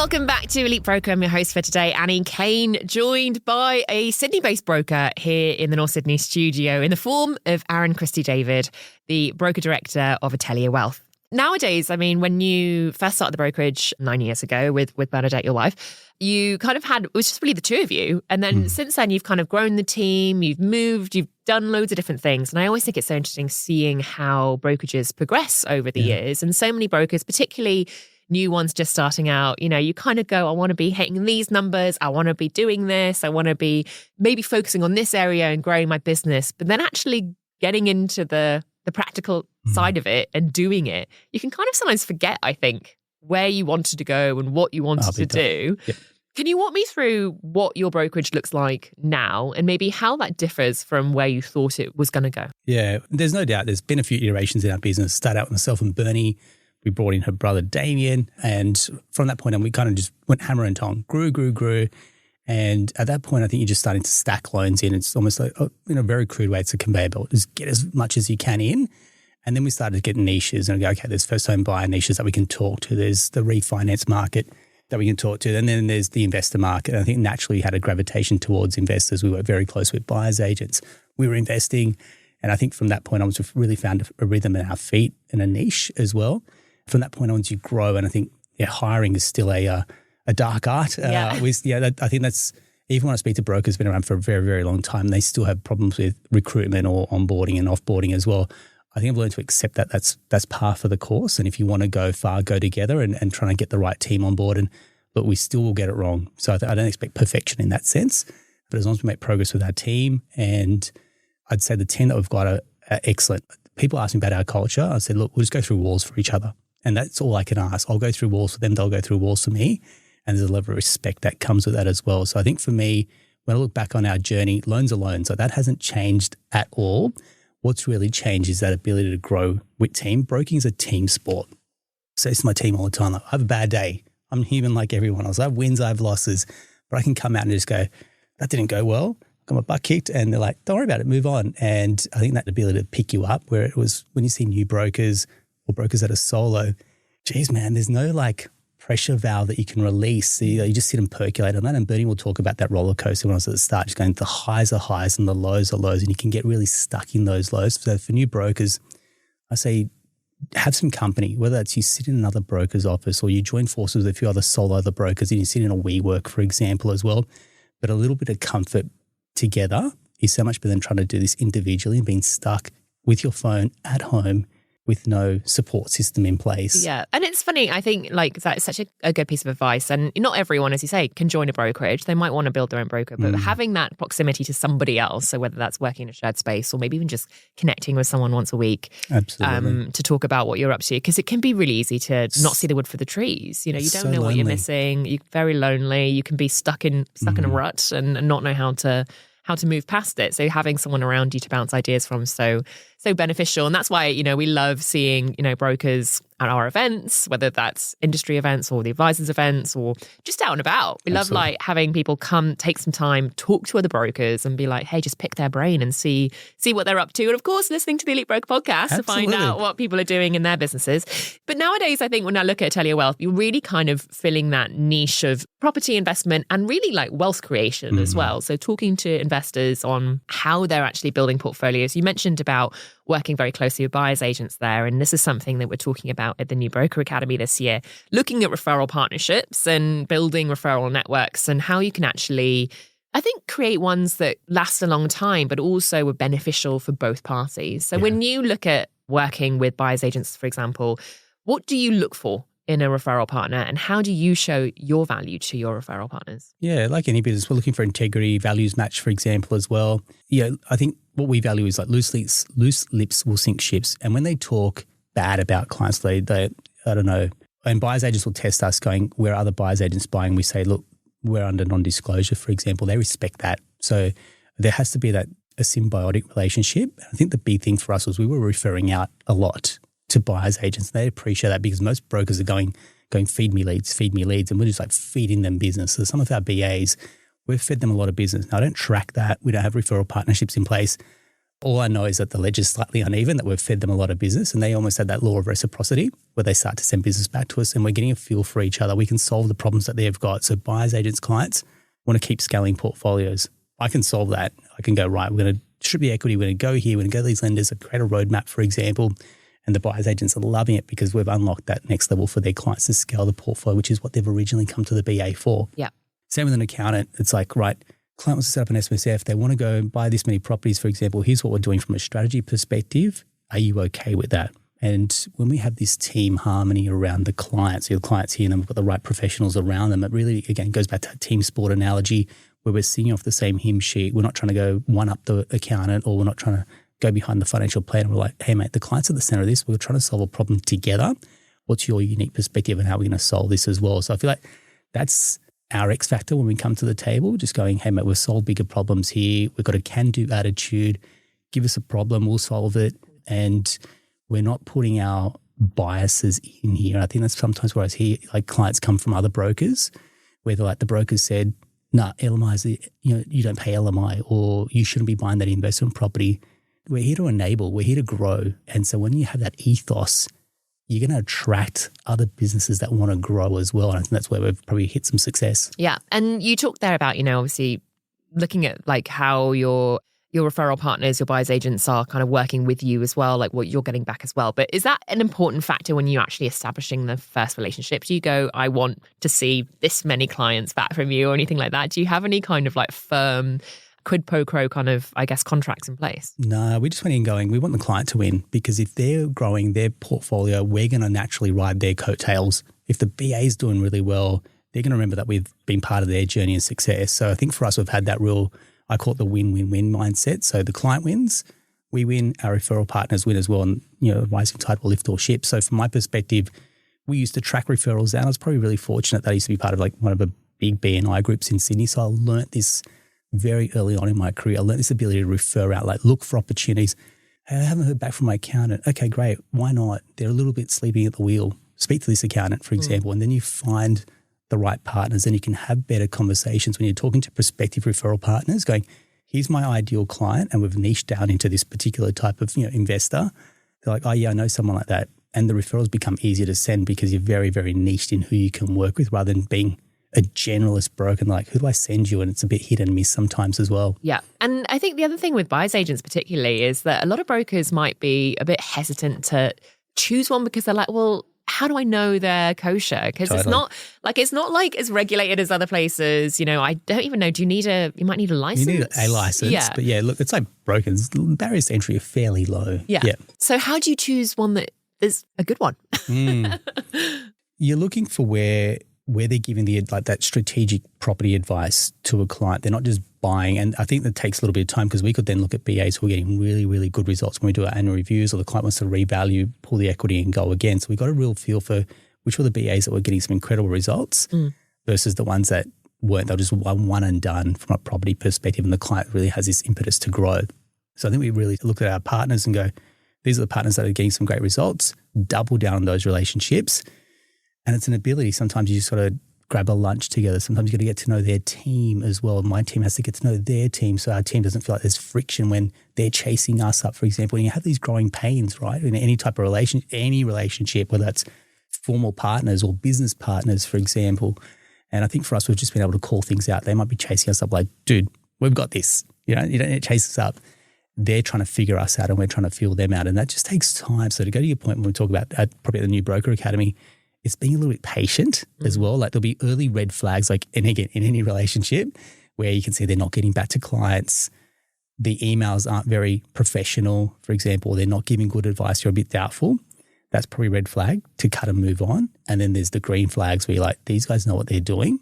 Welcome back to Elite Broker. I'm your host for today, Annie Kane, joined by a Sydney-based broker here in the North Sydney studio in the form of Aaron Christie-David, the broker director of Atelier Wealth. Nowadays, I mean, when you first started the brokerage 9 years ago with Bernadette, your wife, you kind of had, it was just really the two of you. And then since then, you've kind of grown the team, you've moved, you've done loads of different things. And I always think it's so interesting seeing how brokerages progress over the years. And so many brokers, particularly new ones just starting out, you know, you kind of go, I want to be hitting these numbers. I want to be doing this. I want to be maybe focusing on this area and growing my business. But then actually getting into the practical side of it and doing it, you can kind of sometimes forget, I think, where you wanted to go and what you wanted to do. Yep. Can you walk me through what your brokerage looks like now and maybe how that differs from where you thought it was going to go? Yeah, there's no doubt there's been a few iterations in our business. Started out with myself and Bernie. We brought in her brother, Damien. And from that point on, we kind of just went hammer and tong, grew. And at that point, I think you're just starting to stack loans in. It's almost like, in a very crude way, it's a conveyor belt. Just get as much as you can in. And then we started to get niches and go, okay, there's first home buyer niches that we can talk to. There's the refinance market that we can talk to. And then there's the investor market. And I think naturally we had a gravitation towards investors. We worked very close with buyers agents. We were investing. And I think from that point on, we've really found a rhythm in our feet and a niche as well. From that point on, you grow. And I think hiring is still a dark art. I think that's, even when I speak to brokers, been around for a very, very long time, they still have problems with recruitment or onboarding and offboarding as well. I think I've learned to accept that that's par for the course. And if you want to go far, go together and try and get the right team on board. But we still will get it wrong. So I don't expect perfection in that sense. But as long as we make progress with our team, and I'd say the team that we've got are excellent. People ask me about our culture. I said, look, we'll just go through walls for each other. And that's all I can ask. I'll go through walls for them. They'll go through walls for me. And there's a level of respect that comes with that as well. So I think for me, when I look back on our journey, loans are loans. So that hasn't changed at all. What's really changed is that ability to grow with team. Broking is a team sport. I say this to my team all the time, like, I have a bad day. I'm human like everyone else. I have wins, I have losses. But I can come out and just go, that didn't go well. Got my butt kicked. And they're like, don't worry about it, move on. And I think that ability to pick you up, where it was when you see new brokers or brokers that are solo, geez, man, there's no like pressure valve that you can release. You just sit and percolate on that. And Bernie will talk about that roller coaster when I was at the start, just going, the highs are highs and the lows are lows, and you can get really stuck in those lows. So for new brokers, I say have some company, whether that's you sit in another broker's office or you join forces with a few other solo other brokers and you sit in a WeWork, for example, as well. But a little bit of comfort together is so much better than trying to do this individually and being stuck with your phone at home with no support system in place. Yeah. And it's funny, I think like that's such a good piece of advice. And not everyone, as you say, can join a brokerage. They might want to build their own broker, but having that proximity to somebody else, so whether that's working in a shared space or maybe even just connecting with someone once a week to talk about what you're up to, because it can be really easy to not see the wood for the trees. You know, you don't know what you're missing. You're very lonely. You can be stuck in a rut and not know how to move past it. So having someone around you to bounce ideas from so beneficial. And that's why, you know, we love seeing, you know, brokers at our events, whether that's industry events or the advisors events or just out and about. We love like having people come, take some time, talk to other brokers and be like, hey, just pick their brain and see what they're up to. And of course, listening to the Elite Broker podcast to find out what people are doing in their businesses. But nowadays, I think when I look at Atelier Wealth, you're really kind of filling that niche of property investment and really like wealth creation as well. So talking to investors on how they're actually building portfolios. You mentioned about working very closely with buyers agents there. And this is something that we're talking about at the new Broker Academy this year, looking at referral partnerships and building referral networks and how you can actually, I think, create ones that last a long time, but also are beneficial for both parties. So when you look at working with buyers agents, for example, what do you look for in a referral partner and how do you show your value to your referral partners? Yeah, like any business, we're looking for integrity, values match, for example, as well. Yeah, I think what we value is like loose lips will sink ships. And when they talk bad about clients, they I don't know, and buyers agents will test us going, where are other buyers agents buying? We say, look, we're under non-disclosure, for example. They respect that. So there has to be a symbiotic relationship. I think the big thing for us was we were referring out a lot to buyers agents. They appreciate that because most brokers are going, feed me leads. And we're just like feeding them business. So some of our BAs, we've fed them a lot of business. Now, I don't track that. We don't have referral partnerships in place. All I know is that the ledger's slightly uneven, that we've fed them a lot of business, and they almost had that law of reciprocity where they start to send business back to us and we're getting a feel for each other. We can solve the problems that they've got. So buyers, agents, clients want to keep scaling portfolios. I can solve that. I can go, right, we're going to strip the equity, we're going to go here, we're going to go to these lenders, create a roadmap, for example, and the buyers, agents are loving it because we've unlocked that next level for their clients to scale the portfolio, which is what they've originally come to the BA for. Yeah. Same with an accountant. It's like, right, client wants to set up an SMSF. They want to go buy this many properties, for example. Here's what we're doing from a strategy perspective. Are you okay with that? And when we have this team harmony around the clients, your clients here, and then we've got the right professionals around them, it really, again, goes back to that team sport analogy where we're singing off the same hymn sheet. We're not trying to go one up the accountant, or we're not trying to go behind the financial plan. We're like, hey, mate, the client's at the center of this. We're trying to solve a problem together. What's your unique perspective and how we're going to solve this as well? So I feel like that's our X factor when we come to the table, just going, hey, mate, we've solved bigger problems here. We've got a can-do attitude. Give us a problem, we'll solve it. And we're not putting our biases in here. I think that's sometimes where I hear like clients come from other brokers where they're like, the broker said, nah, LMI is, you don't pay LMI, or you shouldn't be buying that investment property. We're here to enable, we're here to grow. And so when you have that ethos, you're going to attract other businesses that want to grow as well. And I think that's where we've probably hit some success. Yeah. And you talked there about, obviously looking at like how your referral partners, your buyer's agents are kind of working with you as well, like what you're getting back as well. But is that an important factor when you're actually establishing the first relationship? Do you go, I want to see this many clients back from you or anything like that? Do you have any kind of like firm quid pro quo kind of, I guess, contracts in place? No, we just went in going, we want the client to win, because if they're growing their portfolio, we're going to naturally ride their coattails. If the BA is doing really well, they're going to remember that we've been part of their journey and success. So I think for us, we've had that real, I call it the win-win-win mindset. So the client wins, we win, our referral partners win as well. And, rising tide will lift all ships. So from my perspective, we used to track referrals down. I was probably really fortunate that I used to be part of like one of the big BNI groups in Sydney. So I learnt this very early on in my career. I learned this ability to refer out, like look for opportunities. Hey, I haven't heard back from my accountant. Okay, great. Why not? They're a little bit sleeping at the wheel. Speak to this accountant, for example, and then you find the right partners and you can have better conversations when you're talking to prospective referral partners going, here's my ideal client, and we've niched down into this particular type of investor. They're like, oh yeah, I know someone like that. And the referrals become easier to send because you're very, very niched in who you can work with, rather than being a generalist broker and like, who do I send you? And it's a bit hit and miss sometimes as well. Yeah. And I think the other thing with buyer's agents particularly is that a lot of brokers might be a bit hesitant to choose one because they're like, well, how do I know they're kosher? Because it's not like as regulated as other places. I don't even know. You might need a license. You need a license. Yeah. But yeah, look, it's like brokers. Barriers to entry are fairly low. Yeah. So how do you choose one that is a good one? You're looking for where they're giving that strategic property advice to a client. They're not just buying. And I think that takes a little bit of time, because we could then look at BAs who are getting really, really good results when we do our annual reviews, or the client wants to revalue, pull the equity and go again. So we got a real feel for which were the BAs that were getting some incredible results versus the ones that weren't. They're just one and done from a property perspective, and the client really has this impetus to grow. So I think we really look at our partners and go, these are the partners that are getting some great results, double down on those relationships. And it's an ability. Sometimes you just got to grab a lunch together. Sometimes you got to get to know their team as well. My team has to get to know their team, so our team doesn't feel like there's friction when they're chasing us up, for example. And you have these growing pains, right? In any type of any relationship, whether that's formal partners or business partners, for example. And I think for us, we've just been able to call things out. They might be chasing us up like, dude, we've got this. You don't need to chase us up. They're trying to figure us out and we're trying to feel them out. And that just takes time. So to go to your point when we talk about probably at the new Broker Academy, it's being a little bit patient as well. Like there'll be early red flags, like in any relationship, where you can see they're not getting back to clients. The emails aren't very professional, for example. They're not giving good advice. You're a bit doubtful. That's probably a red flag to cut and move on. And then there's the green flags where you're like, these guys know what they're doing.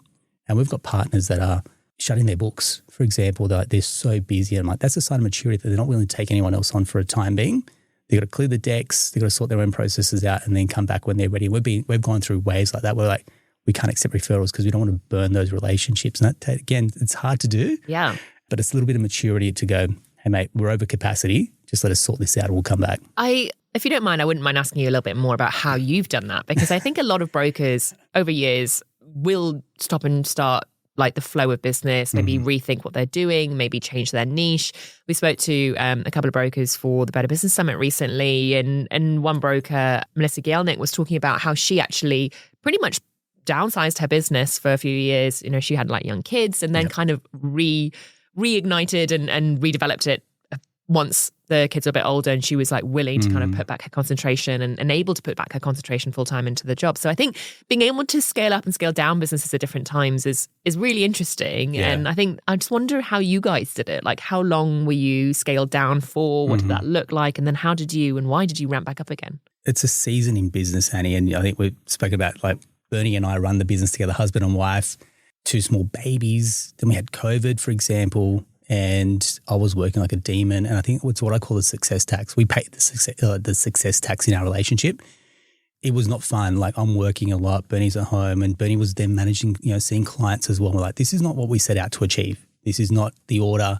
And we've got partners that are shutting their books, for example. They're so busy. And I'm like, that's a sign of maturity that they're not willing to take anyone else on for a time being. They've got to clear the decks. They've got to sort their own processes out and then come back when they're ready. We've gone through waves like that where like we can't accept referrals because we don't want to burn those relationships. And that, again, it's hard to do. Yeah. But it's a little bit of maturity to go, hey, mate, we're over capacity. Just let us sort this out and we'll come back. If you don't mind, I wouldn't mind asking you a little bit more about how you've done that, because I think a lot of brokers over years will stop and start like the flow of business, maybe rethink what they're doing, maybe change their niche. We spoke to a couple of brokers for the Better Business Summit recently, and one broker, Melissa Gielnik, was talking about how she actually pretty much downsized her business for a few years. You know, she had like young kids and then kind of reignited and redeveloped it once the kids were a bit older, and she was like willing to kind of put back her concentration and able to put back her concentration full time into the job. So I think being able to scale up and scale down businesses at different times is really interesting. Yeah. And I just wonder how you guys did it. Like, how long were you scaled down for? What did that look like? And then how did you and why did you ramp back up again? It's a season in business, Annie. And I think we spoke about, like, Bernie and I run the business together, husband and wife, 2 small babies. Then we had COVID, for example. And I was working like a demon. And I think it's what I call the success tax. We paid the success tax in our relationship. It was not fun. Like, I'm working a lot. Bernie's at home, and Bernie was then managing, seeing clients as well. We're like, this is not what we set out to achieve. This is not the order.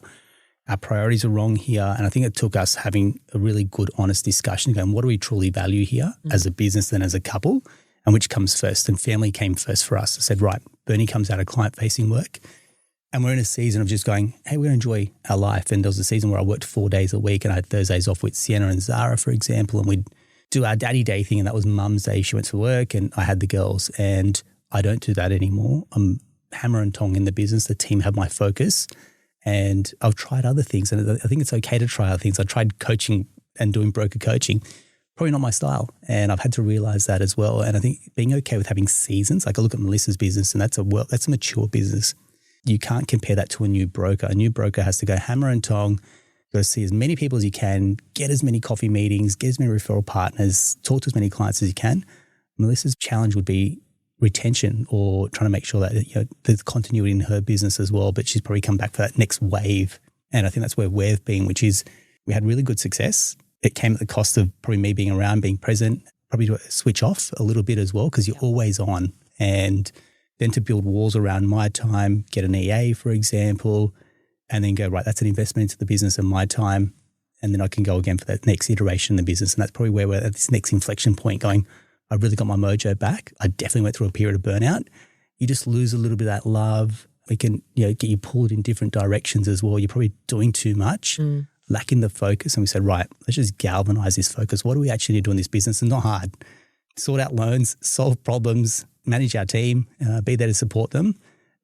Our priorities are wrong here. And I think it took us having a really good, honest discussion going, what do we truly value here as a business and as a couple, and which comes first? And family came first for us. I said, right, Bernie comes out of client-facing work. And we're in a season of just going, hey, we're going to enjoy our life. And there was a season where I worked 4 days a week and I had Thursdays off with Sienna and Zara, for example, and we'd do our daddy day thing, and that was mum's day. She went to work and I had the girls, and I don't do that anymore. I'm hammer and tong in the business. The team have my focus, and I've tried other things, and I think it's okay to try other things. I tried coaching and doing broker coaching, probably not my style, and I've had to realize that as well. And I think being okay with having seasons, like I look at Melissa's business, and that's a mature business. You can't compare that to a new broker. A new broker has to go hammer and tong, go see as many people as you can, get as many coffee meetings, get as many referral partners, talk to as many clients as you can. Melissa's challenge would be retention, or trying to make sure that there's continuity in her business as well. But she's probably come back for that next wave. And I think that's where we've been, which is we had really good success. It came at the cost of probably me being around, being present, probably to switch off a little bit as well, because you're always on. And then to build walls around my time, get an EA, for example, and then go, right, that's an investment into the business and my time. And then I can go again for that next iteration in the business. And that's probably where we're at this next inflection point going, I really got my mojo back. I definitely went through a period of burnout. You just lose a little bit of that love. We can get you pulled in different directions as well. You're probably doing too much, lacking the focus. And we said, right, let's just galvanize this focus. What do we actually need to do in this business? And not hard. Sort out loans, solve problems, manage our team, be there to support them.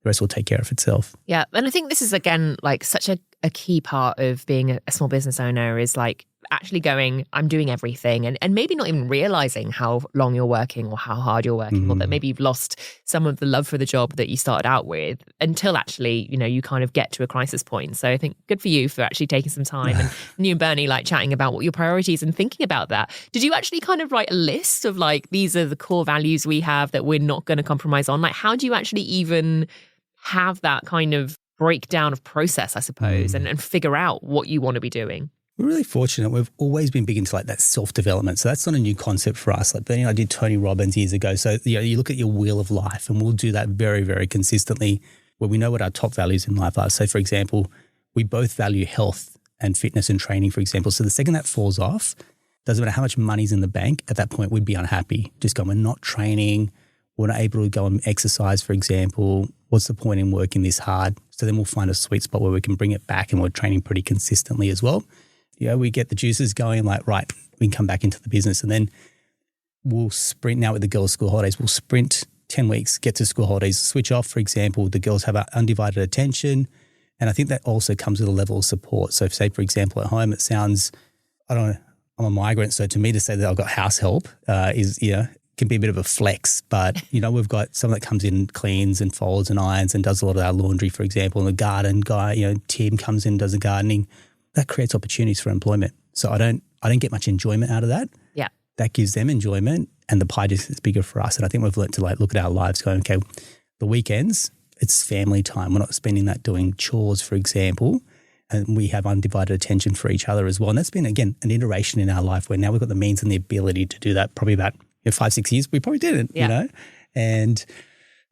The rest will take care of itself. Yeah. And I think this is, again, like such a key part of being a small business owner is like actually going, I'm doing everything, and maybe not even realizing how long you're working or how hard you're working, or that maybe you've lost some of the love for the job that you started out with until actually, you kind of get to a crisis point. So I think good for you for actually taking some time and you and Bernie like chatting about what your priorities and thinking about that. Did you actually kind of write a list of like, these are the core values we have that we're not going to compromise on? Like, how do you actually even have that kind of breakdown of process, I suppose, and figure out what you want to be doing? We're really fortunate. We've always been big into like that self-development. So that's not a new concept for us. Like Bernie and I did Tony Robbins years ago. So you look at your wheel of life, and we'll do that very, very consistently where we know what our top values in life are. So for example, we both value health and fitness and training, for example. So the second that falls off, doesn't matter how much money's in the bank, at that point we'd be unhappy. Just going, we're not training, we're not able to go and exercise, for example. What's the point in working this hard? So then we'll find a sweet spot where we can bring it back, and we're training pretty consistently as well. We get the juices going, like, right, we can come back into the business, and then we'll sprint. Now with the girls' school holidays, we'll sprint 10 weeks, get to school holidays, switch off, for example. The girls have our undivided attention. And I think that also comes with a level of support. So say, for example, at home, it sounds, I don't know, I'm a migrant. So to me to say that I've got house help can be a bit of a flex. But, we've got someone that comes in, cleans and folds and irons and does a lot of our laundry, for example. And the garden guy, Tim comes in, does the gardening. That creates opportunities for employment. So I don't get much enjoyment out of that. Yeah. That gives them enjoyment, and the pie just gets bigger for us. And I think we've learned to look at our lives going, okay, the weekends, it's family time. We're not spending that doing chores, for example, and we have undivided attention for each other as well. And that's been, again, an iteration in our life where now we've got the means and the ability to do that. Probably about 5-6 years, we probably didn't, And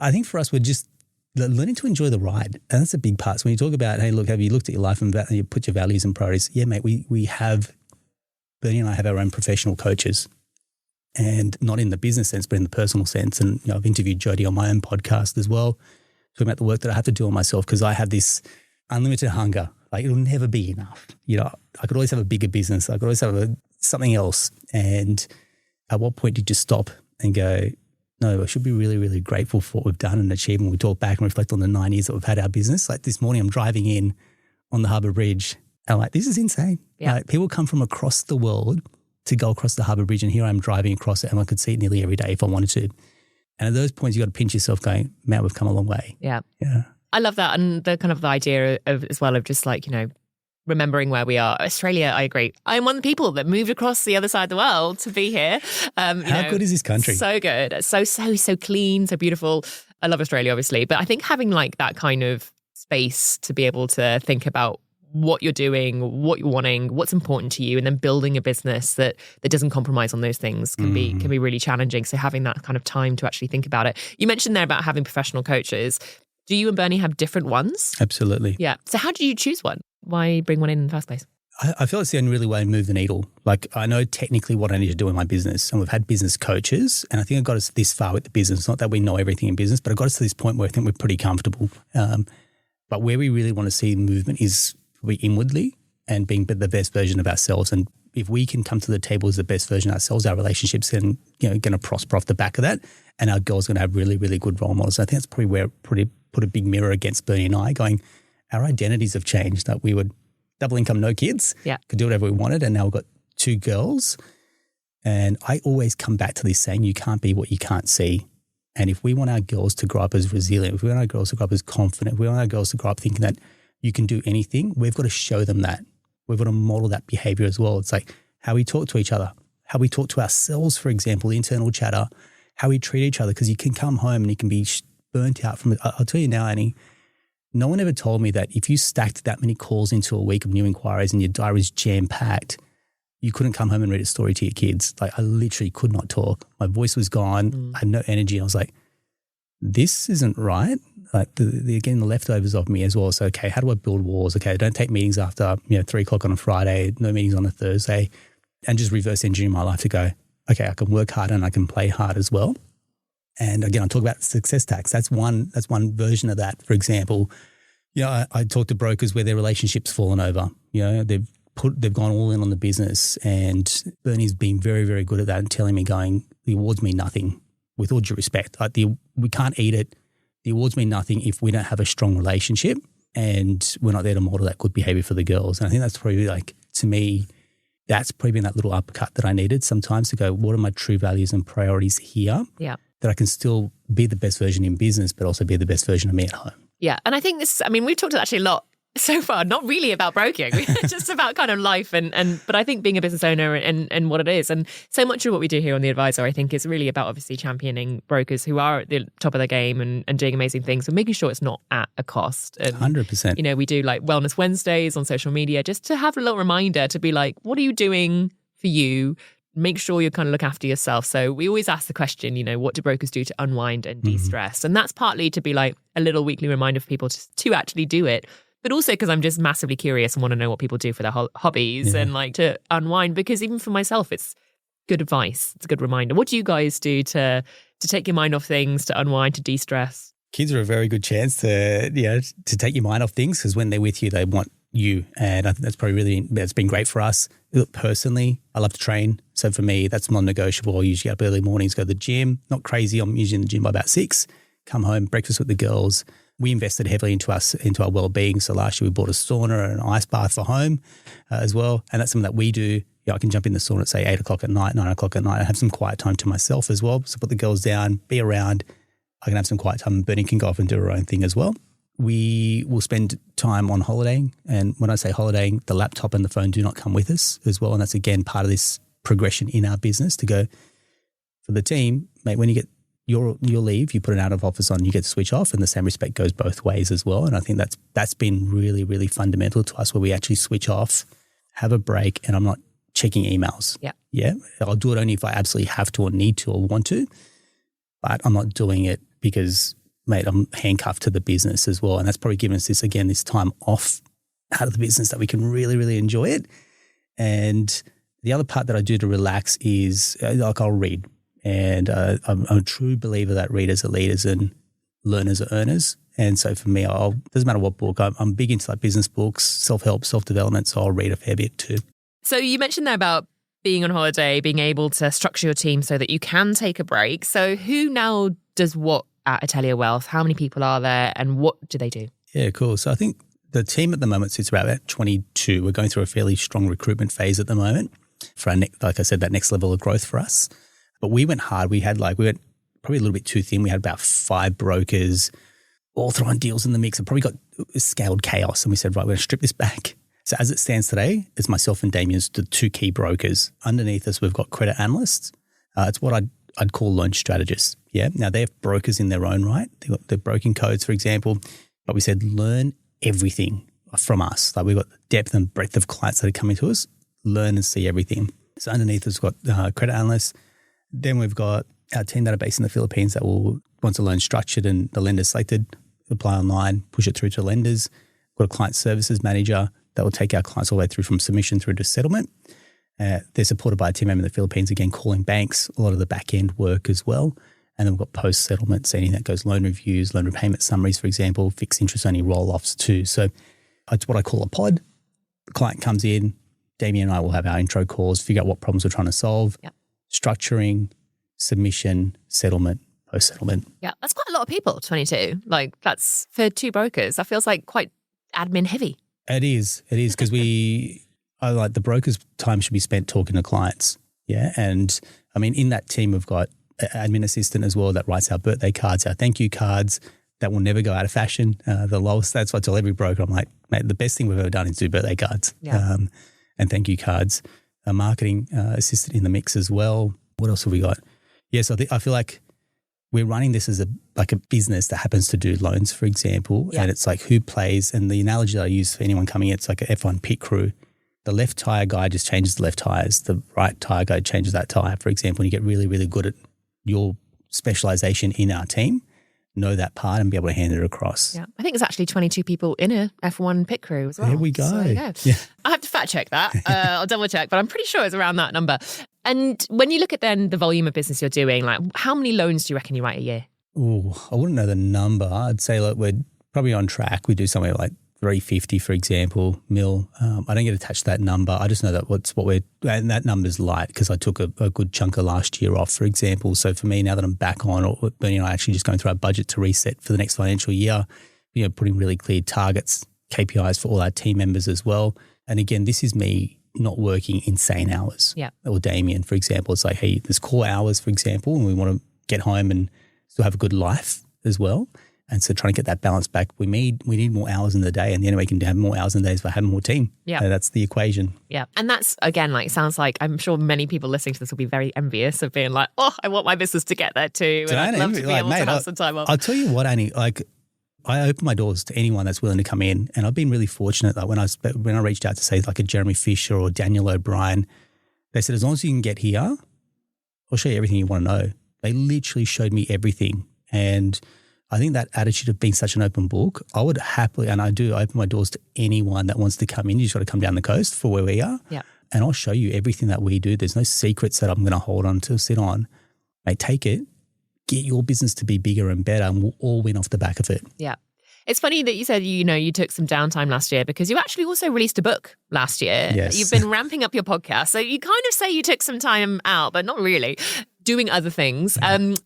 I think for us, we're just learning to enjoy the ride. And that's a big part. So when you talk about, hey, look, have you looked at your life and you put your values and priorities? Yeah, mate, we have, Bernie and I have our own professional coaches, and not in the business sense, but in the personal sense. And I've interviewed Jody on my own podcast as well. talking about the work that I have to do on myself because I have this unlimited hunger. Like it'll never be enough. You know, I could always have a bigger business. I could always have something else. And at what point did you just stop and go, no, I should be really, really grateful for what we've done and achieved. When we talk back and reflect on the 9 years that we've had our business. Like this morning, I'm driving in on the Harbour Bridge and I'm like, this is insane. Yeah. Like, people come from across the world to go across the Harbour Bridge and here I'm driving across it and I could see it nearly every day if I wanted to. And at those points, you got to pinch yourself going, man, we've come a long way. Yeah. Yeah. I love that. And the kind of the idea of as well of just like, you know, remembering where we are. Australia, I agree. I'm one of the people that moved across the other side of the world to be here. How good is this country? So good. So clean, so beautiful. I love Australia, obviously. But I think having like that kind of space to be able to think about what you're doing, what you're wanting, what's important to you, and then building a business that doesn't compromise on those things can be really challenging. So having that kind of time to actually think about it. You mentioned there about having professional coaches. Do you and Bernie have different ones? Absolutely. Yeah. So how did you choose one? Why bring one in the first place? I feel it's the only really way to move the needle. Like I know technically what I need to do in my business, and we've had business coaches, and I think it got us this far with the business. Not that we know everything in business, but it got us to this point where I think we're pretty comfortable. But where we really want to see movement is probably inwardly and being the best version of ourselves. And if we can come to the table as the best version of ourselves, our relationships are going to prosper off the back of that, and our girls are going to have really, really good role models. I think that's probably where put a big mirror against Bernie and I, going, our identities have changed. That we would double income, no kids, could do whatever we wanted, and now we've got 2 girls. And I always come back to this saying, you can't be what you can't see. And if we want our girls to grow up as resilient, if we want our girls to grow up as confident, if we want our girls to grow up thinking that you can do anything, we've got to show them that. We've got to model that behavior as well. It's like how we talk to each other, how we talk to ourselves, for example, internal chatter, how we treat each other, because you can come home and you can be burnt out from it. I'll tell you now, Annie, no one ever told me that if you stacked that many calls into a week of new inquiries and your diary is jam-packed, you couldn't come home and read a story to your kids. Like I literally could not talk. My voice was gone. I had no energy. I was like, this isn't right. Like again, the leftovers of me as well. So, okay, how do I build walls? Okay, don't take meetings after 3 o'clock on a Friday, no meetings on a Thursday, and just reverse engineering my life to go, okay, I can work hard and I can play hard as well. And again, I talk about success tax. That's one version of that. For example, I talk to brokers where their relationship's fallen over. They've gone all in on the business, and Bernie's been very, very good at that and telling me, going, the awards mean nothing. With all due respect, like we can't eat it. The awards mean nothing if we don't have a strong relationship and we're not there to model that good behavior for the girls. And I think that's probably to me, that's probably been that little uppercut that I needed sometimes to go, what are my true values and priorities here? Yeah. That I can still be the best version in business, but also be the best version of me at home. Yeah. And I think we've talked actually a lot so far, not really about broking, just about kind of life but I think being a business owner and what it is. And so much of what we do here on The Advisor, I think, is really about obviously championing brokers who are at the top of their game and doing amazing things and making sure it's not at a cost. And, 100%. We do like Wellness Wednesdays on social media just to have a little reminder to be like, what are you doing for you? Make sure you kind of look after yourself. So we always ask the question, what do brokers do to unwind and de-stress? And that's partly to be like a little weekly reminder for people to actually do it. But also because I'm just massively curious and want to know what people do for their hobbies and like to unwind, because even for myself, it's good advice. It's a good reminder. What do you guys do to take your mind off things, to unwind, to de-stress? Kids are a very good chance to take your mind off things, because when they're with you, they want you. And I think that's probably that's been great for us. Look, personally, I love to train. So for me, that's non-negotiable. I usually get up early mornings, go to the gym. Not crazy. I'm usually in the gym by about 6, come home, breakfast with the girls. We invested heavily into our well-being. So last year we bought a sauna and an ice bath for home as well. And that's something that we do. I can jump in the sauna at say 8 o'clock at night, 9 o'clock at night, and have some quiet time to myself as well. So put the girls down, be around. I can have some quiet time, and Bernie can go off and do her own thing as well. We will spend time on holidaying. And when I say holidaying, the laptop and the phone do not come with us as well. And that's, again, part of this progression in our business to go, for the team, mate, when you get your leave, you put an out of office on, you get to switch off, and the same respect goes both ways as well. And I think that's been really, really fundamental to us, where we actually switch off, have a break, and I'm not checking emails. Yeah. Yeah. I'll do it only if I absolutely have to or need to or want to, but I'm not doing it because, mate, I'm handcuffed to the business as well. And that's probably given us this time off out of the business that we can really, really enjoy it. And the other part that I do to relax is I'll read. And I'm a true believer that readers are leaders. And learners are earners. And so for me, doesn't matter what book, I'm big into like business books, self-help, self-development. So I'll read a fair bit too. So you mentioned there about being on holiday, being able to structure your team so that you can take a break. So who now does what at Atelier Wealth? How many people are there and what do they do? Yeah, cool. So I think the team at the moment sits around about 22. We're going through a fairly strong recruitment phase at the moment for our like I said, that next level of growth for us. But we went hard. We went probably a little bit too thin. We had about 5 brokers all throwing deals in the mix and probably got scaled chaos. And we said, right, we're going to strip this back. So as it stands today, it's myself and Damien's the 2 key brokers. Underneath us, we've got credit analysts. It's what I'd call loan strategists. Yeah. Now they have brokers in their own right. They've got their broking codes, for example. But we said, learn everything from us. Like we've got the depth and breadth of clients that are coming to us. Learn and see everything. So underneath us, we've got credit analysts. Then we've got our team that are based in the Philippines that will, once a loan structured and the lender selected, apply online, push it through to lenders. We've got a client services manager that will take our clients all the way through from submission through to settlement. They're supported by a team member in the Philippines, again, calling banks, a lot of the back end work as well. And then we've got post-settlement, so anything that goes loan reviews, loan repayment summaries, for example, fixed interest only roll-offs too. So it's what I call a pod. The client comes in, Damien and I will have our intro calls, figure out what problems we're trying to solve, structuring, submission, settlement, post-settlement. Yeah, that's quite a lot of people, 22. Like that's for 2 brokers. That feels like quite admin heavy. It is because I like the broker's time should be spent talking to clients. Yeah. And I mean, in that team, we've got an admin assistant as well that writes our birthday cards, our thank you cards that will never go out of fashion. The lowest, that's what I tell every broker. I'm like, mate, the best thing we've ever done is do birthday cards and thank you cards. A marketing assistant in the mix as well. What else have we got? Yeah. So I feel like we're running this as a business that happens to do loans, for example. Yeah. And it's like who plays, and the analogy that I use for anyone coming in, it's like an F1 pit crew. The left tire guy just changes the left tires. The right tire guy changes that tire, for example. And you get really, really good at your specialization in our team, know that part and be able to hand it across. Yeah, I think there's actually 22 people in a F1 pit crew as well. There we go. So, yeah. I have to fact check that. I'll double check, but I'm pretty sure it's around that number. And when you look at then the volume of business you're doing, like how many loans do you reckon you write a year? Oh, I wouldn't know the number. I'd say like we're probably on track. We do somewhere like 350, for example, mil. I don't get attached to that number. I just know that and that number's light because I took a good chunk of last year off, for example. So for me, now that I'm back on, Bernie and I actually just going through our budget to reset for the next financial year, putting really clear targets, KPIs for all our team members as well. And again, this is me not working insane hours. Yeah. Or Damien, for example, it's like, hey, there's core hours, for example, and we want to get home and still have a good life as well. And so trying to get that balance back, we need more hours in the day, and the only way we can have more hours in the day is by having more team. Yeah. That's the equation. Yeah. And that's, again, like sounds like I'm sure many people listening to this will be very envious of being like, oh, I want my business to get there too. And I'd love to be able to have some time off. I'll tell you what, Annie, like I open my doors to anyone that's willing to come in, and I've been really fortunate that when I reached out to say like a Jeremy Fisher or Daniel O'Brien, they said, as long as you can get here, I'll show you everything you want to know. They literally showed me everything. And I think that attitude of being such an open book, I would happily, and I do open my doors to anyone that wants to come in. You just got to come down the coast for where we are. Yeah. And I'll show you everything that we do. There's no secrets that I'm going to hold on to, sit on. Mate, take it, get your business to be bigger and better, and we'll all win off the back of it. Yeah. It's funny that you said, you took some downtime last year because you actually also released a book last year. Yes. You've been ramping up your podcast. So you kind of say you took some time out, but not really. Doing other things.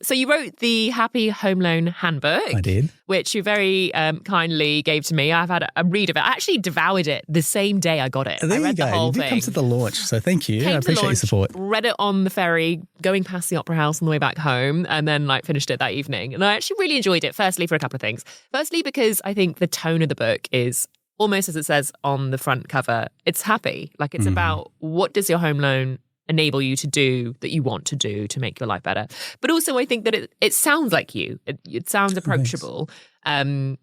So you wrote the Happy Home Loan Handbook. I did. Which you very kindly gave to me. I've had a read of it. I actually devoured it the same day I got it. There I read you go. the whole you did thing. Come to the launch, so thank you. I appreciate your support. Read it on the ferry, going past the Opera House on the way back home, and then finished it that evening. And I actually really enjoyed it, firstly, for a couple of things. Firstly, because I think the tone of the book is almost as it says on the front cover, it's happy. Like it's about what does your home loan enable you to do that you want to do to make your life better. But also I think that it sounds like you. It sounds approachable,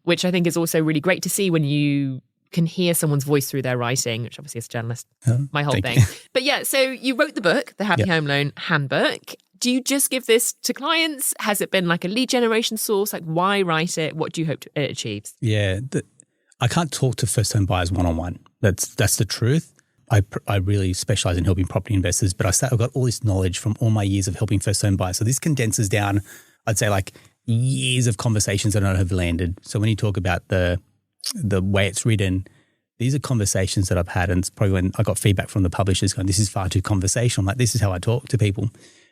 which I think is also really great to see when you can hear someone's voice through their writing, which obviously as a journalist, my whole thing. But yeah, so you wrote the book, the Happy Home Loan Handbook. Do you just give this to clients? Has it been like a lead generation source? Like why write it? What do you hope it achieves? Yeah, I can't talk to first-home buyers one-on-one. That's the truth. I really specialize in helping property investors, but I've got all this knowledge from all my years of helping first home buyers. So this condenses down, I'd say years of conversations that I have landed. So when you talk about the way it's written, these are conversations that I've had, and it's probably when I got feedback from the publishers going, this is far too conversational. I'm like, this is how I talk to people.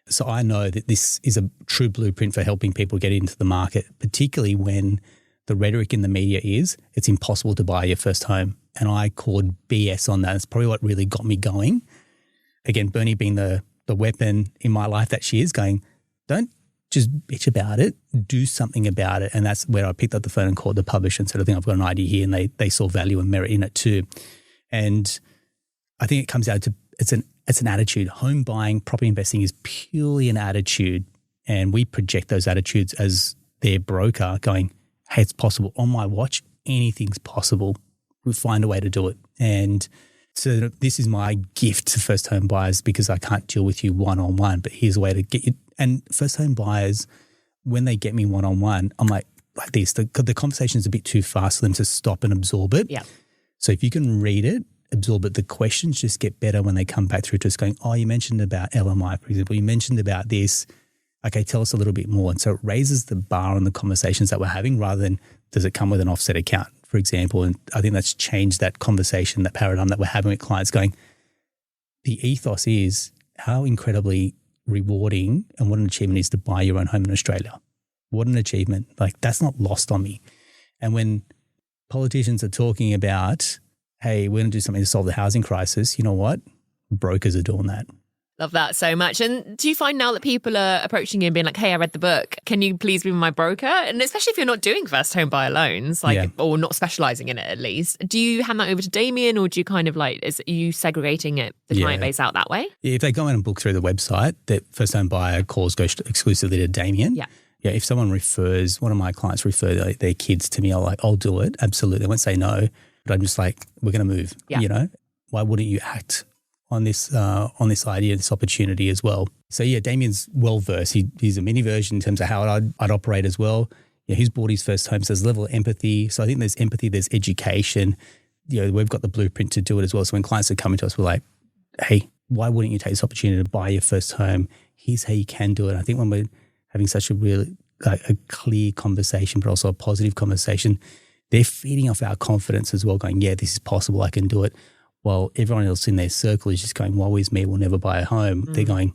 So I know that this is a true blueprint for helping people get into the market, particularly when the rhetoric in the media is it's impossible to buy your first home. And I called BS on that. It's probably what really got me going. Again, Bernie being the weapon in my life that she is, going, don't just bitch about it, do something about it. And that's where I picked up the phone and called the publisher and said, I think I've got an idea here, and they saw value and merit in it too. And I think it comes down to it's an attitude. Home buying, property investing is purely an attitude, and we project those attitudes as their broker going, hey, it's possible. On my watch, anything's possible. We'll find a way to do it. And so this is my gift to first home buyers, because I can't deal with you one-on-one, but here's a way to get you. And first home buyers, when they get me one-on-one, I'm like this, the conversation's a bit too fast for them to stop and absorb it. Yeah. So if you can read it, absorb it, the questions just get better when they come back through to us going, oh, you mentioned about LMI, for example, you mentioned about this. Okay, tell us a little bit more. And so it raises the bar on the conversations that we're having, rather than does it come with an offset account, for example. And I think that's changed that conversation, that paradigm that we're having with clients going, the ethos is how incredibly rewarding and what an achievement is to buy your own home in Australia. What an achievement. Like, that's not lost on me. And when politicians are talking about, hey, we're going to do something to solve the housing crisis, you know what? Brokers are doing that. Love that so much. And do you find now that people are approaching you and being like, hey, I read the book, can you please be my broker? And especially if you're not doing first home buyer loans, or not specializing in it at least, do you hand that over to Damien, or do you kind of are you segregating it, the client base out that way? If they go in and book through the website, that first home buyer calls go exclusively to Damien. Yeah. Yeah, if someone refers, one of my clients refer their kids to me, I'll do it. Absolutely. I won't say no, but I'm just like, we're going to move, Why wouldn't you act on this idea, this opportunity as well? So yeah, Damien's well-versed. He's a mini version in terms of how I'd operate as well. Yeah, he's bought his first home, so there's a level of empathy. So I think there's empathy, there's education. We've got the blueprint to do it as well. So when clients are coming to us, we're like, hey, why wouldn't you take this opportunity to buy your first home? Here's how you can do it. And I think when we're having such a really a clear conversation, but also a positive conversation, they're feeding off our confidence as well, going, yeah, this is possible, I can do it. While everyone else in their circle is just going, woe is me, we'll never buy a home. They're going,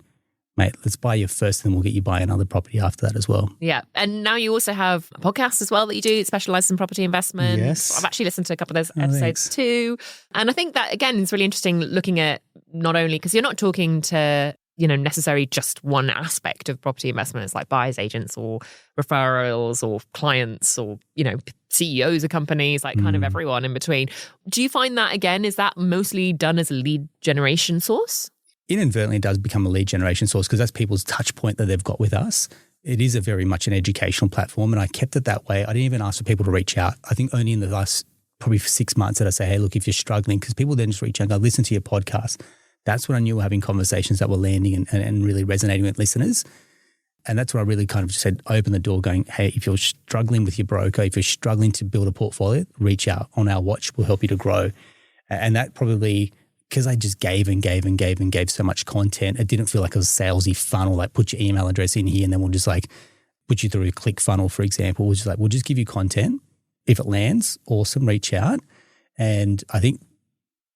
mate, let's buy you first, and then we'll get you buy another property after that as well. Yeah. And now you also have a podcast as well that you do. It specializes in property investment. Yes. I've actually listened to a couple of those episodes too. And I think that, again, is really interesting looking at not only, because you're not talking to, necessarily just one aspect of property investment. It's like buyers agents or referrals or clients or, CEOs of companies, kind of everyone in between. Do you find that, again, is that mostly done as a lead generation source? Inadvertently, it does become a lead generation source, because that's people's touch point that they've got with us. It is a very much an educational platform, and I kept it that way. I didn't even ask for people to reach out. I think only in the last probably 6 months that I say, hey, look, if you're struggling, because people then just reach out and go, listen to your podcast. That's when I knew we were having conversations that were landing and really resonating with listeners. And that's when I really kind of just said, open the door going, hey, if you're struggling with your broker, if you're struggling to build a portfolio, reach out. On our watch, we'll help you to grow. And that probably, because I just gave so much content, it didn't feel like a salesy funnel, like put your email address in here and then we'll just put you through a click funnel, for example. We'll just give you content. If it lands, awesome, reach out. And I think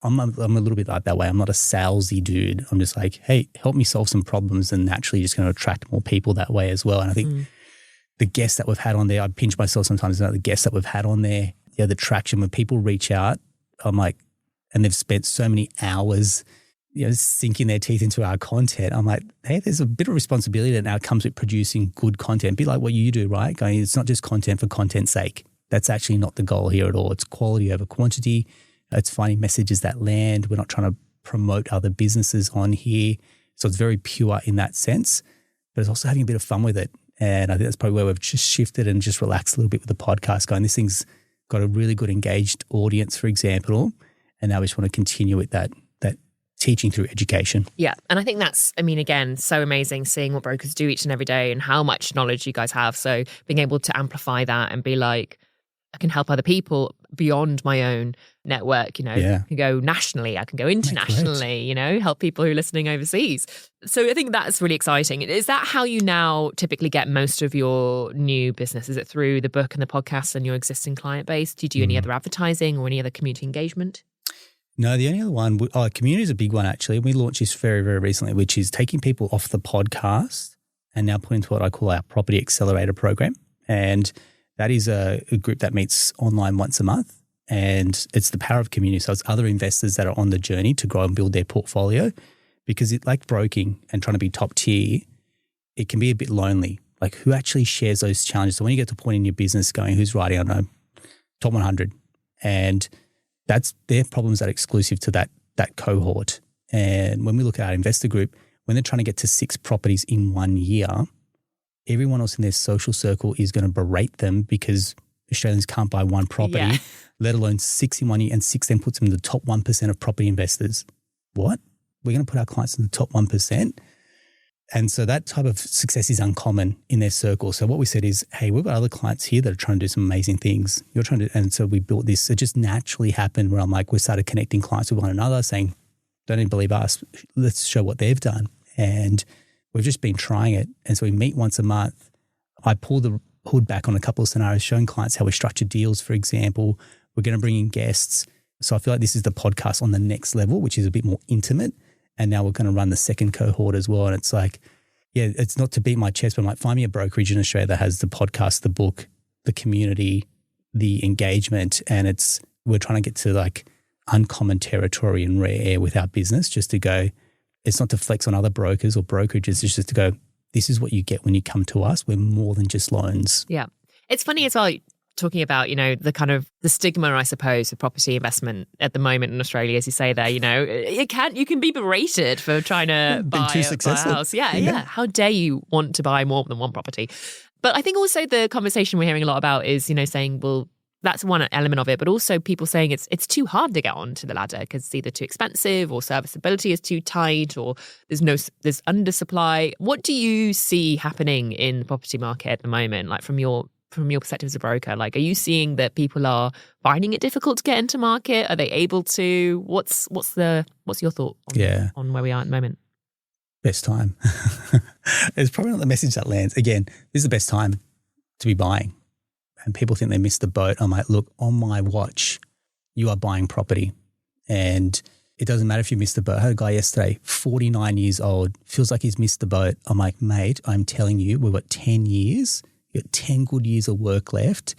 I'm a little bit like that way. I'm not a salesy dude. I'm just like, hey, help me solve some problems, and naturally just going to attract more people that way as well. And I think the guests that we've had on there, I pinch myself sometimes about the guests that we've had on there, the traction when people reach out, I'm like, and they've spent so many hours, sinking their teeth into our content. I'm like, hey, there's a bit of responsibility that now comes with producing good content. Be like what you do, right? Going, it's not just content for content's sake. That's actually not the goal here at all. It's quality over quantity. It's finding messages that land. We're not trying to promote other businesses on here. So it's very pure in that sense, but it's also having a bit of fun with it. And I think that's probably where we've just shifted and just relaxed a little bit with the podcast, going, this thing's got a really good engaged audience, for example, and now we just want to continue with that teaching through education. Yeah. And I think that's, again, so amazing seeing what brokers do each and every day and how much knowledge you guys have. So being able to amplify that and be like, I can help other people beyond my own network. I can go nationally, I can go internationally, help people who are listening overseas. So I think that's really exciting. Is that how you now typically get most of your new business? Is it through the book and the podcast and your existing client base? Do you do any other advertising or any other community engagement? No, the only other one, community is a big one actually. We launched this very, very recently, which is taking people off the podcast and now putting into what I call our Property Accelerator program. And that is a group that meets online once a month, and it's the power of community. So it's other investors that are on the journey to grow and build their portfolio, because like broking and trying to be top tier, it can be a bit lonely. Like who actually shares those challenges? So when you get to a point in your business going, who's writing, I don't know, top 100, and that's their problems that are exclusive to that cohort. And when we look at our investor group, when they're trying to get to 6 properties in 1 year, everyone else in their social circle is going to berate them because Australians can't buy 1 property, let alone 6 in 1 year, and 6 then puts them in the top 1% of property investors. What? We're going to put our clients in the top 1%? And so that type of success is uncommon in their circle. So what we said is, hey, we've got other clients here that are trying to do some amazing things. And so we built this. It just naturally happened where I'm like, we started connecting clients with one another saying, don't even believe us. Let's show what they've done. And we've just been trying it. And so we meet once a month. I pull the hood back on a couple of scenarios, showing clients how we structure deals, for example. We're going to bring in guests. So I feel like this is the podcast on the next level, which is a bit more intimate. And now we're going to run the second cohort as well. And it's like, yeah, it's not to beat my chest, but I'm like, find me a brokerage in Australia that has the podcast, the book, the community, the engagement. And we're trying to get to like uncommon territory and rare air with our business, just to go, it's not to flex on other brokers or brokerages. It's just to go, this is what you get when you come to us. We're more than just loans. Yeah. It's funny as well, talking about, the kind of the stigma, I suppose, of property investment at the moment in Australia, as you say there, you can be berated for trying to buy a house. Yeah. How dare you want to buy more than 1 property? But I think also the conversation we're hearing a lot about is, saying, well, that's one element of it, but also people saying it's too hard to get onto the ladder because it's either too expensive or serviceability is too tight or there's undersupply. What do you see happening in the property market at the moment, like from your perspective as a broker? Like, are you seeing that people are finding it difficult to get into market? Are they able to? What's your thought on where we are at the moment? Best time. It's probably not the message that lands. Again, this is the best time to be buying. And people think they missed the boat. I'm like, look, on my watch, you are buying property. And it doesn't matter if you missed the boat. I had a guy yesterday, 49 years old, feels like he's missed the boat. I'm like, mate, I'm telling you, we've got 10 years. You've got 10 good years of work left.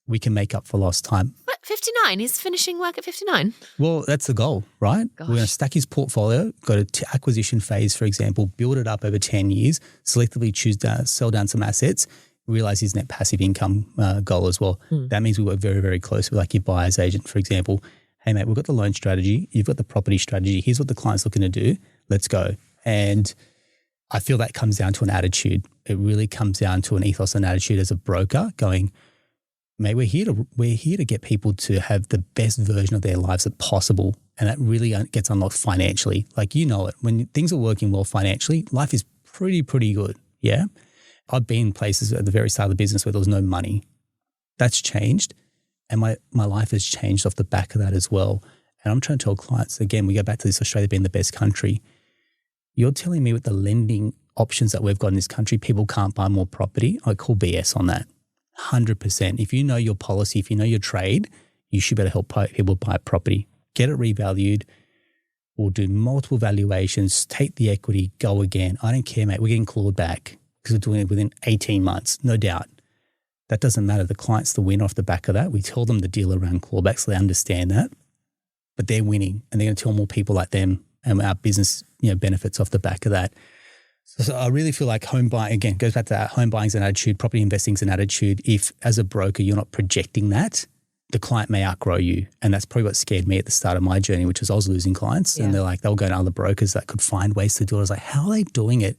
We can make up for lost time. What, 59? He's finishing work at 59? Well, that's the goal, right? Gosh. We're going to stack his portfolio, go to acquisition phase, for example, build it up over 10 years, selectively sell down some assets, realize his net passive income goal as well. That means we work very, very close with like your buyer's agent, for example. Hey, mate, we've got the loan strategy. You've got the property strategy. Here's what the client's looking to do. Let's go. And I feel that comes down to an attitude. It really comes down to an ethos and attitude as a broker going, mate, we're here to get people to have the best version of their lives that possible. And that really gets unlocked financially. Like, you know it. When things are working well financially, life is pretty good. Yeah. I've been in places at the very start of the business where there was no money. That's changed. And my life has changed off the back of that as well. And I'm trying to tell clients, again, we go back to this Australia being the best country. You're telling me with the lending options that we've got in this country, people can't buy more property? I call BS on that. 100%. If you know your policy, if you know your trade, you should be able to help people buy property. Get it revalued. We'll do multiple valuations, take the equity, go again. I don't care, mate. We're getting clawed back because we're doing it within 18 months, no doubt. That doesn't matter. The client's the winner off the back of that. We tell them the deal around clawback so they understand that. But they're winning and they're going to tell more people like them, and our business benefits off the back of that. So I really feel like home buying, again, goes back to that. Home buying is an attitude, property investing is an attitude. If as a broker you're not projecting that, the client may outgrow you. And that's probably what scared me at the start of my journey, which was I was losing clients. And they're like, they'll go to other brokers that could find ways to do it. I was like, how are they doing it?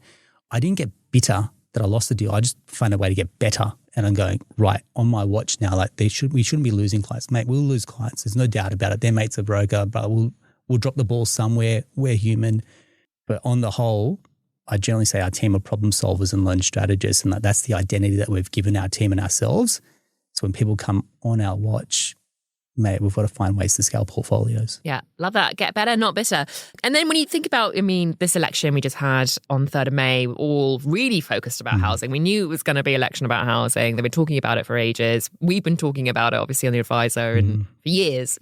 I didn't get bitter that I lost the deal. I just found a way to get better. And I'm going, right, on my watch now, like we shouldn't be losing clients. Mate, we'll lose clients. There's no doubt about it. Their mate's a broker, but we'll drop the ball somewhere. We're human. But on the whole, I generally say our team are problem solvers and loan strategists. And that's the identity that we've given our team and ourselves. So when people come on our watch, mate, we've got to find ways to scale portfolios. Yeah, love that. Get better, not bitter. And then when you think about, this election we just had on 3rd of May, all really focused about housing. We knew it was going to be an election about housing. They've been talking about it for ages. We've been talking about it, obviously, on The Advisor and for years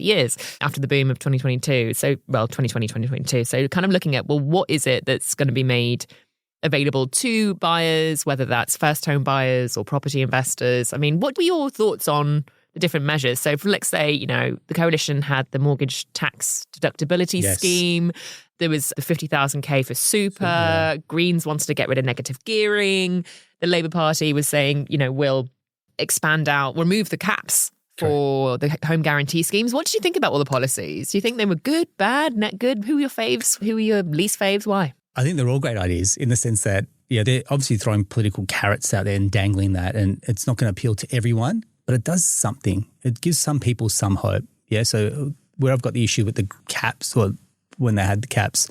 after the boom of 2022. 2022. So kind of looking at, what is it that's going to be made available to buyers, whether that's first home buyers or property investors? What were your thoughts on the different measures? So let's say, the coalition had the mortgage tax deductibility scheme. There was the 50,000K for super. Greens wanted to get rid of negative gearing. The Labour Party was saying, we'll remove the caps for the home guarantee schemes. What did you think about all the policies? Do you think they were good, bad, net good? Who were your faves? Who were your least faves? Why? I think they're all great ideas in the sense that, they're obviously throwing political carrots out there and dangling that, and it's not going to appeal to everyone. But it does something. It gives some people some hope. Yeah. So where I've got the issue with the caps, or when they had the caps,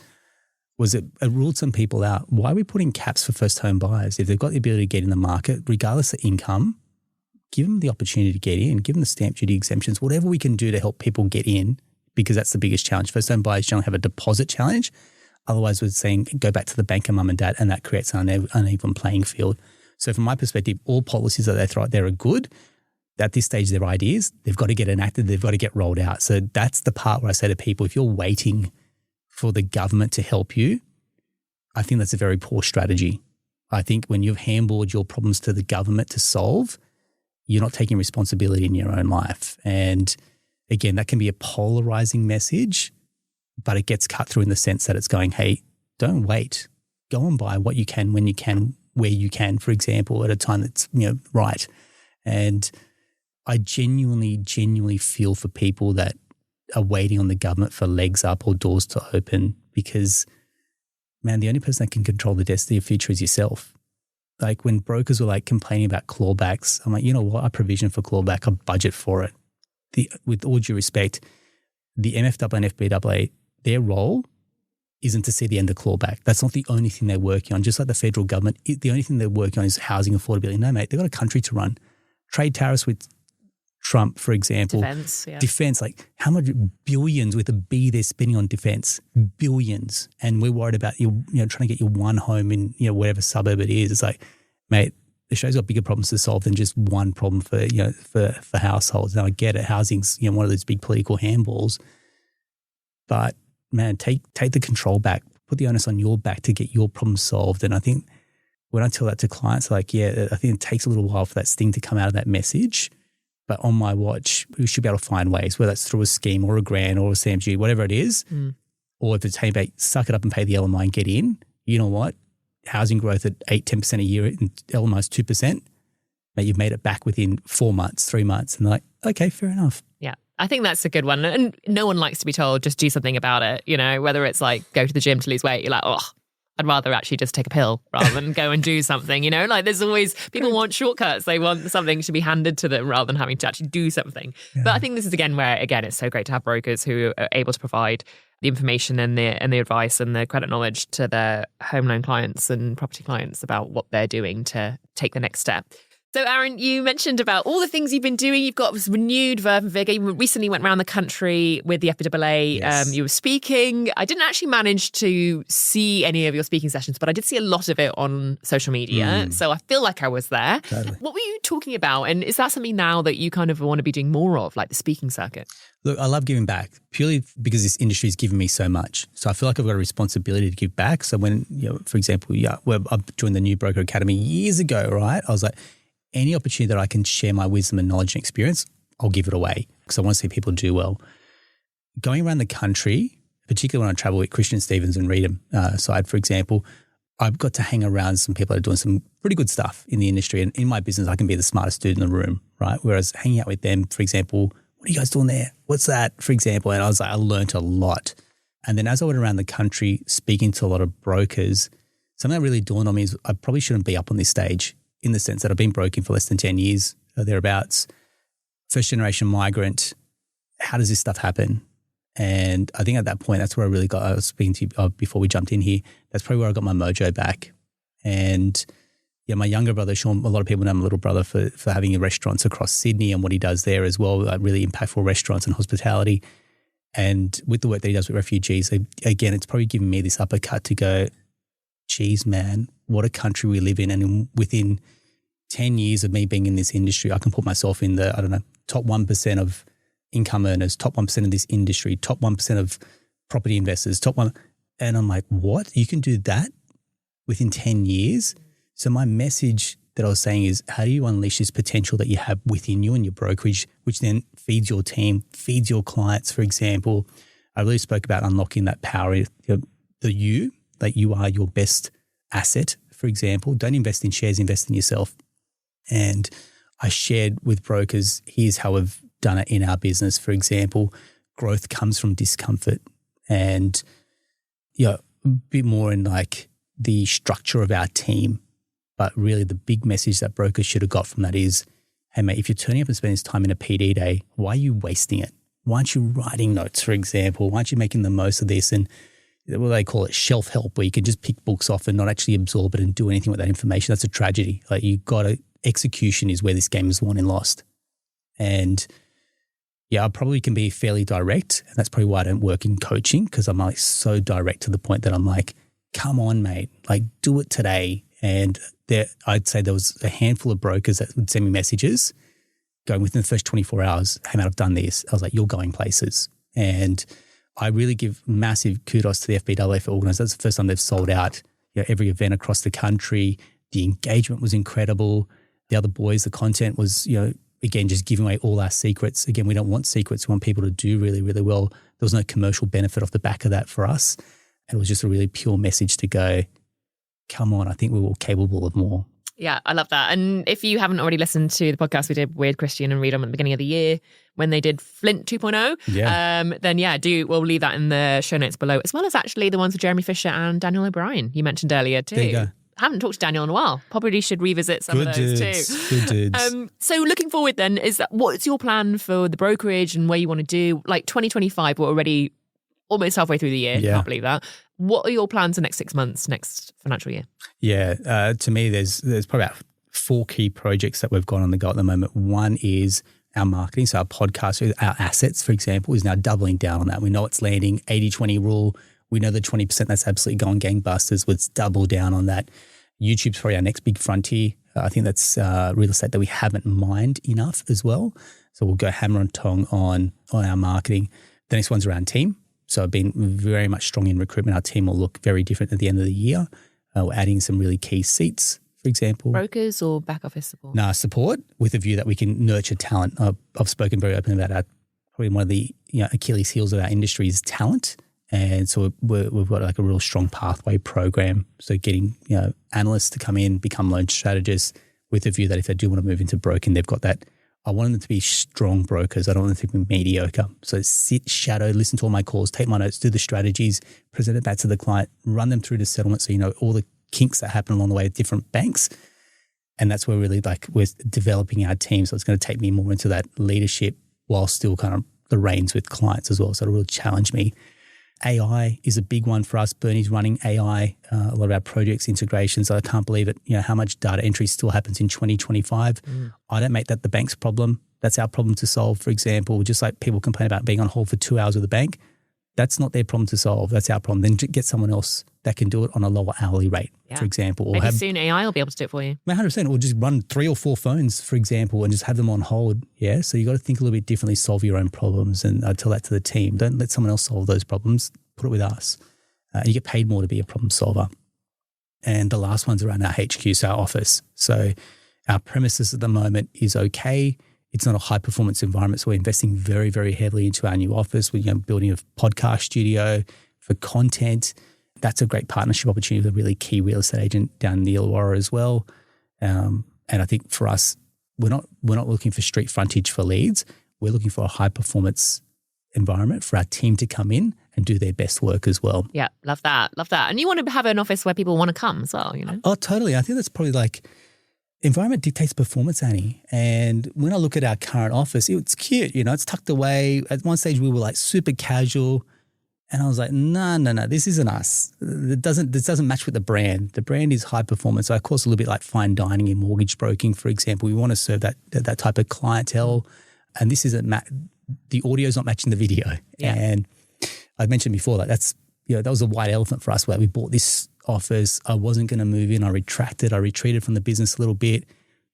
was it ruled some people out. Why are we putting caps for first home buyers? If they've got the ability to get in the market, regardless of income, give them the opportunity to get in, give them the stamp duty exemptions, whatever we can do to help people get in, because that's the biggest challenge. First home buyers generally have a deposit challenge. Otherwise, we're saying go back to the bank and mum and dad, and that creates an uneven playing field. So from my perspective, all policies that they throw out there are good. At this stage, they're ideas. They've got to get enacted. They've got to get rolled out. So that's the part where I say to people, if you're waiting for the government to help you, I think that's a very poor strategy. I think when you've handballed your problems to the government to solve, you're not taking responsibility in your own life. And again, that can be a polarizing message, but it gets cut through in the sense that it's going, hey, don't wait. Go and buy what you can, when you can, where you can, for example, at a time that's right. And I genuinely feel for people that are waiting on the government for legs up or doors to open, because, man, the only person that can control the destiny of future is yourself. Like when brokers were complaining about clawbacks, I'm like, you know what? I provision for clawback. I budget for it. With all due respect, the MFAA and FBAA, their role isn't to see the end of clawback. That's not the only thing they're working on. Just like the federal government, the only thing they're working on is housing affordability. No, mate, they've got a country to run. Trade tariffs with Trump, for example. Defense, how much billions with a B they're spending on defense, billions. And we're worried about trying to get your one home in, whatever suburb it is. It's like, mate, Australia's got bigger problems to solve than just one problem for households. Now I get it. Housing's, one of those big political handballs, but man, take the control back, put the onus on your back to get your problem solved. And I think when I tell that to clients, I think it takes a little while for that sting to come out of that message. But on my watch, we should be able to find ways, whether that's through a scheme or a grant or a stamp duty, whatever it is. Or if it's, hey, mate, suck it up and pay the LMI and get in. You know what? Housing growth at 8-10% a year and LMI's 2%, mate, you've made it back within 4 months, 3 months. And they're like, okay, fair enough. Yeah. I think that's a good one. And no one likes to be told, just do something about it. Whether it's go to the gym to lose weight, you're like, oh, I'd rather actually just take a pill rather than go and do something, there's always, people want shortcuts. They want something to be handed to them rather than having to actually do something. Yeah. But I think this is where it's so great to have brokers who are able to provide the information and the advice and the credit knowledge to their home loan clients and property clients about what they're doing to take the next step. So, Aaron, you mentioned about all the things you've been doing. You've got this renewed verve and vigour. You recently went around the country with the FBAA. Yes. You were speaking. I didn't actually manage to see any of your speaking sessions, but I did see a lot of it on social media. So I feel like I was there. Totally. What were you talking about? And is that something now that you kind of want to be doing more of, like the speaking circuit? Look, I love giving back purely because this industry has given me so much. So I feel like I've got a responsibility to give back. So when, for example, I joined the New Broker Academy years ago, right? I was like, any opportunity that I can share my wisdom and knowledge and experience, I'll give it away because I want to see people do well. Going around the country, particularly when I travel with Christian Stevens and Reedham side, for example, I've got to hang around some people that are doing some pretty good stuff in the industry. And in my business, I can be the smartest dude in the room, right? Whereas hanging out with them, for example, what are you guys doing there? What's that, for example? And I learned a lot. And then as I went around the country speaking to a lot of brokers, something that really dawned on me is I probably shouldn't be up on this stage, in the sense that I've been broking for less than 10 years, or thereabouts, first generation migrant. How does this stuff happen? And I think at that point, that's where I was speaking to you before we jumped in here. That's probably where I got my mojo back. And, my younger brother, Sean, a lot of people know my little brother for having restaurants across Sydney and what he does there as well, like really impactful restaurants and hospitality. And with the work that he does with refugees, again, it's probably given me this uppercut to go, geez, man, what a country we live in. And within 10 years of me being in this industry, I can put myself in the, top 1% of income earners, top 1% of this industry, top 1% of property investors, top one. And I'm like, what? You can do that within 10 years? So my message that I was saying is, how do you unleash this potential that you have within you and your brokerage, which then feeds your team, feeds your clients, for example. I really spoke about unlocking that power, that you are your best asset, for example. Don't invest in shares, invest in yourself. And I shared with brokers, here's how we've done it in our business. For example, growth comes from discomfort, and a bit more in like the structure of our team. But really the big message that brokers should have got from that is, hey mate, if you're turning up and spending this time in a PD day, why are you wasting it? Why aren't you writing notes, for example? Why aren't you making the most of this? And what they call it, shelf help, where you can just pick books off and not actually absorb it and do anything with that information. That's a tragedy. Like execution is where this game is won and lost. And I probably can be fairly direct. And that's probably why I don't work in coaching, because I'm like so direct to the point that I'm like, come on, mate, like do it today. And I'd say there was a handful of brokers that would send me messages going within the first 24 hours, hey, mate, I've done this. I was like, you're going places. And I really give massive kudos to the FBA for organising. That's the first time they've sold out every event across the country. The engagement was incredible. The other boys, the content was, again, just giving away all our secrets. Again, we don't want secrets. We want people to do really, really well. There was no commercial benefit off the back of that for us. And it was just a really pure message to go, come on, I think we're all capable of more. Yeah, I love that. And if you haven't already listened to the podcast we did with Christian and Redom at the beginning of the year when they did Flint 2.0, then we'll leave that in the show notes below, as well as actually the ones with Jeremy Fisher and Daniel O'Brien you mentioned earlier too. There you go. Haven't talked to Daniel in a while. Probably should revisit some of those too. Good dudes. So looking forward then, what's your plan for the brokerage and where you want to do? Like 2025, we're already almost halfway through the year. Yeah. Can't believe that. What are your plans for next 6 months, next financial year? Yeah, to me, there's probably about 4 key projects that we've got on the go at the moment. One is our marketing. So our podcast, our assets, for example, is now doubling down on that. We know it's landing 80-20 rule. We know the 20% that's absolutely going gangbusters. Let's double down on that. YouTube's probably our next big frontier. I think that's real estate that we haven't mined enough as well. So we'll go hammer and tong on our marketing. The next one's around team. So I've been very much strong in recruitment. Our team will look very different at the end of the year. We're adding some really key seats, for example. Brokers or back office support? No, support with a view that we can nurture talent. I've spoken very openly about probably one of the Achilles heels of our industry is talent. And so we've got like a real strong pathway program. So getting analysts to come in, become loan strategists with a view that if they do want to move into broking, they've got that. I want them to be strong brokers. I don't want them to be mediocre. So sit, shadow, listen to all my calls, take my notes, do the strategies, present it back to the client, run them through the settlement so you know all the kinks that happen along the way at different banks. And that's where really we're developing our team. So it's going to take me more into that leadership while still kind of the reins with clients as well. So it'll really challenge me. AI is a big one for us. Bernie's running AI, a lot of our projects, integrations. I can't believe it, how much data entry still happens in 2025. I don't make that the bank's problem. That's our problem to solve, for example. Just like people complain about being on hold for 2 hours with the bank, that's not their problem to solve. That's our problem. Then get someone else that can do it on a lower hourly rate, for example. Or maybe soon AI will be able to do it for you. 100%. Or just run 3 or 4 phones, for example, and just have them on hold. Yeah. So you got to think a little bit differently, solve your own problems. And I tell that to the team. Don't let someone else solve those problems. Put it with us. You get paid more to be a problem solver. And the last one's around our HQ, so our office. So our premises at the moment is okay. It's not a high performance environment. So we're investing very, very heavily into our new office. We're building a podcast studio for content. That's a great partnership opportunity with a really key real estate agent down in the Illawarra as well. And I think for us, we're not looking for street frontage for leads. We're looking for a high performance environment for our team to come in and do their best work as well. Yeah, love that. Love that. And you want to have an office where people want to come as well, Oh, totally. I think that's probably environment dictates performance, Annie. And when I look at our current office, it's cute, it's tucked away. At one stage we were super casual. And I was like, no, this isn't us. This doesn't match with the brand. The brand is high performance. So of course, a little bit like fine dining in mortgage broking, for example. We want to serve that type of clientele. And this isn't the audio is not matching the video. Yeah. And I mentioned before that that was a white elephant for us where we bought this office. I wasn't going to move in. I retreated from the business a little bit,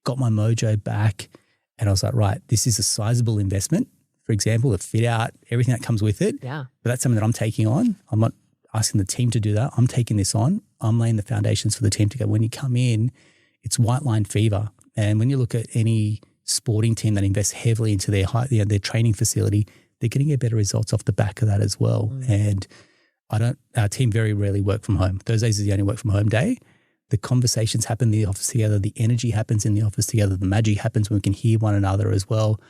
got my mojo back. And I was like, right, this is a sizable investment. For example, the fit out, everything that comes with it. Yeah. But that's something that I'm taking on. I'm not asking the team to do that. I'm taking this on. I'm laying the foundations for the team to go. When you come in, it's white line fever. And when you look at any sporting team that invests heavily into their training facility, they're going to get better results off the back of that as well. And our team very rarely work from home. Thursdays is the only work from home day. The conversations happen in the office together. The energy happens in the office together. The magic happens when we can hear one another as well.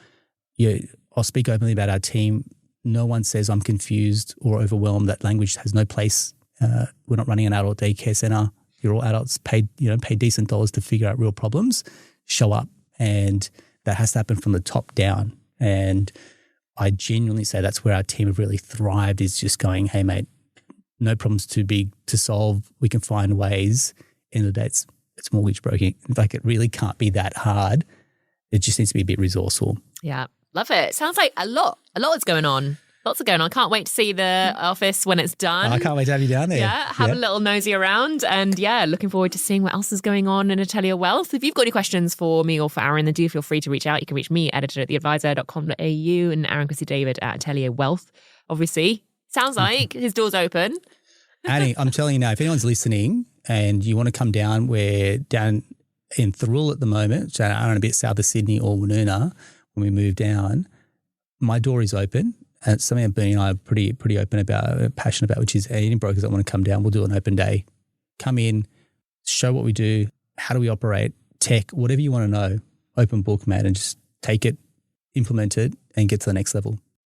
I'll speak openly about our team. No one says I'm confused or overwhelmed. That language has no place. We're not running an adult daycare center. You're all adults paid decent dollars to figure out real problems. Show up. And that has to happen from the top down. And I genuinely say that's where our team have really thrived, is just going, hey, mate, no problem's too big to solve. We can find ways. End of the day, it's mortgage broking. Like, it really can't be that hard. It just needs to be a bit resourceful. Yeah. Love it. Sounds like a lot is going on. Lots are going on. Can't wait to see the office when it's done. I can't wait to have you down there. Yeah, have a little nosy around. And looking forward to seeing what else is going on in Atelier Wealth. If you've got any questions for me or for Aaron, then do feel free to reach out. You can reach me, editor@theadvisor.com.au, and Aaron Chrissy David at Atelier Wealth. Obviously, sounds like his door's open. Annie, I'm telling you now, if anyone's listening and you want to come down, we're down in Thirroul at the moment, so I don't know, a bit south of Sydney or Woonona. When we move down, my door is open. And it's something that Bernie and I are pretty open about, passionate about, which is any brokers that want to come down, we'll do an open day. Come in, show what we do, how do we operate, tech, whatever you want to know, open book, mate, and just take it, implement it, and get to the next level.